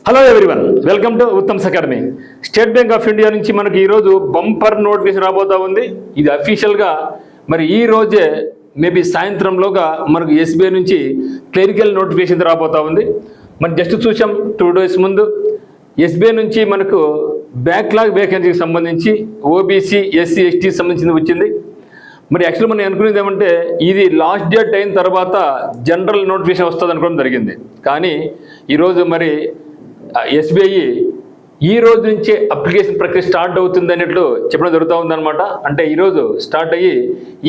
Hello everyone, welcome to Uttam's academy. State bank of India నుంచి మనకి ఈరోజు బంపర్ నోటిఫికేషన్ రాబోతా ఉంది. ఇది అఫీషియల్గా మరి ఈ రోజే మేబీ సాయంత్రంలోగా మనకు ఎస్బీఐ నుంచి క్లరికల్ నోటిఫికేషన్ రాబోతా ఉంది. మరి జస్ట్ చూసాం 2 days ముందు ఎస్బీఐ నుంచి మనకు బ్యాక్లాగ్ వేకెన్సీకి సంబంధించి ఓబీసీ ఎస్సీ ఎస్టీ సంబంధించింది వచ్చింది. మరి యాక్చువల్ మనం అనుకునేది ఏమంటే ఇది లాస్ట్ డేట్ అయిన తర్వాత జనరల్ నోటిఫికేషన్ వస్తుంది అనుకోవడం జరిగింది. కానీ ఈరోజు మరి ఎస్బీఐ ఈ రోజు నుంచే అప్లికేషన్ ప్రక్రియ స్టార్ట్ అవుతుంది అన్నట్లు చెప్పడం జరుగుతూ ఉందన్నమాట. అంటే ఈరోజు స్టార్ట్ అయ్యి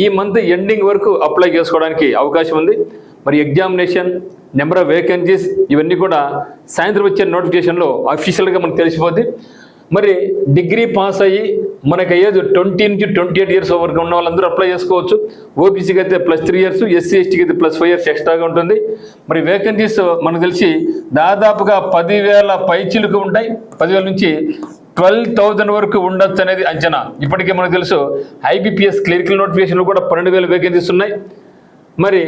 ఈ మంత్ ఎండింగ్ వరకు అప్లై చేసుకోవడానికి అవకాశం ఉంది. మరి ఎగ్జామినేషన్, నెంబర్ ఆఫ్ వేకెన్సీస్ ఇవన్నీ కూడా సాయంత్రం వచ్చే నోటిఫికేషన్లో అఫీషియల్గా మనకు తెలిసిపోద్ది. మరి డిగ్రీ పాస్ అయ్యి మనకు అయ్యేది 20 నుంచి 28 years వరకు ఉన్న వాళ్ళందరూ అప్లై చేసుకోవచ్చు. ఓబీసీకి అయితే +3 years, ఎస్సీ ఎస్టీకి అయితే +5 years ఎక్స్ట్రాగా ఉంటుంది. మరి వేకెన్సీస్ మనకు తెలిసి దాదాపుగా 10,000 పైచిలుకు ఉంటాయి. 10,000 నుంచి 12,000 వరకు ఉండొచ్చు అనేది అంచనా. ఇప్పటికే మనకు తెలుసు ఐబీపీఎస్ క్లరికల్ నోటిఫికేషన్లో కూడా 12,000 వేకెన్సీస్ ఉన్నాయి. మరి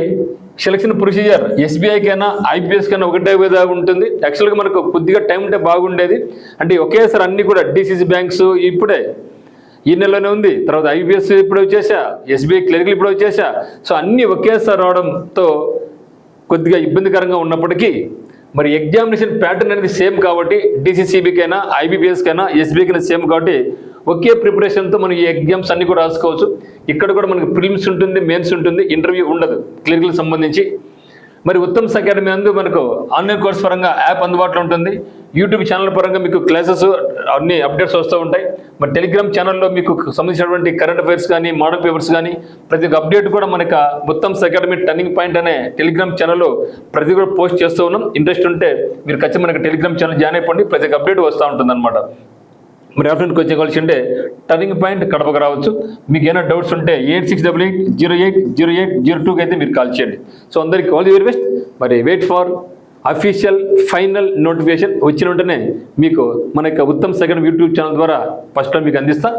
సెలక్షన్ ప్రొసీజర్ ఎస్బీఐకైనా ఐబీపీఎస్కైనా ఒకటే విధంగా ఉంటుంది. యాక్చువల్గా మనకు కొద్దిగా టైం ఉంటే బాగుండేది. అంటే ఒకేసారి అన్ని కూడా డీసీసీ బ్యాంక్స్ ఇప్పుడే ఈ నెలలోనే ఉంది, తర్వాత ఐబీపీఎస్ ఇప్పుడు వచ్చేసా, ఎస్బీఐ క్లరికల్ ఇప్పుడు వచ్చేసా. సో అన్నీ ఒకేసారి రావడంతో కొద్దిగా ఇబ్బందికరంగా ఉన్నప్పటికీ మరి ఎగ్జామినేషన్ ప్యాటర్న్ అనేది సేమ్ కాబట్టి డీసీసీబీకైనా ఐబీపీఎస్కైనా ఎస్బీఐకైనా సేమ్ కాబట్టి ఒకే ప్రిపరేషన్తో మనం ఈ ఎగ్జామ్స్ అన్ని కూడా రాసుకోవచ్చు. ఇక్కడ కూడా మనకి ప్రిలిమ్స్ ఉంటుంది, మెయిన్స్ ఉంటుంది, ఇంటర్వ్యూ ఉండదు క్లరికల్ సంబంధించి. మరి ఉత్తమ్స్ అకాడమీ అందు మనకు ఆన్లైన్ కోర్స్ పరంగా యాప్ అందుబాటులో ఉంటుంది. యూట్యూబ్ ఛానల్ పరంగా మీకు క్లాసెస్ అన్ని అప్డేట్స్ వస్తూ ఉంటాయి. మరి టెలిగ్రామ్ ఛానల్లో మీకు సంబంధించినటువంటి కరెంట్ అఫైర్స్ కానీ, మోడల్ పేపర్స్ కానీ ప్రతి ఒక్క అప్డేట్ కూడా మనకు ఉత్తమ్స్ అకాడమీ టర్నింగ్ పాయింట్ అనే టెలిగ్రామ్ ఛానల్లో ప్రతి కూడా పోస్ట్ చేస్తూ ఉన్నాం. ఇంట్రెస్ట్ ఉంటే మీరు ఖచ్చితంగా మనకి టెలిగ్రామ్ ఛానల్ జాయిన్ అయిపోండి, ప్రతి ఒక్క అప్డేట్ వస్తూ ఉంటుంది అనమాట. మరి ఆఫ్లైన్ కోచింగ్ కావాల్సి ఉంటే టర్నింగ్ పాయింట్ కడపకు రావచ్చు. మీకు ఏమైనా డౌట్స్ ఉంటే 8688080802కి అయితే మీరు కాల్ చేయండి. సో అందరికీ ఆల్ ది వెరీ బెస్ట్. మరి wait for official final notification వచ్చిన వెంటనే మీకు మన యొక్క ఉత్తమ్స్ అకాడమీ యూట్యూబ్ ఛానల్ ద్వారా ఫస్ట్ మీకు అందిస్తా.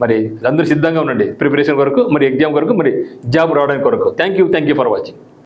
మరి అందరూ సిద్ధంగా ఉండండి ప్రిపరేషన్ కొరకు, మరి ఎగ్జామ్ కొరకు, మరి జాబ్ రావడానికి కొరకు. Thank you for watching.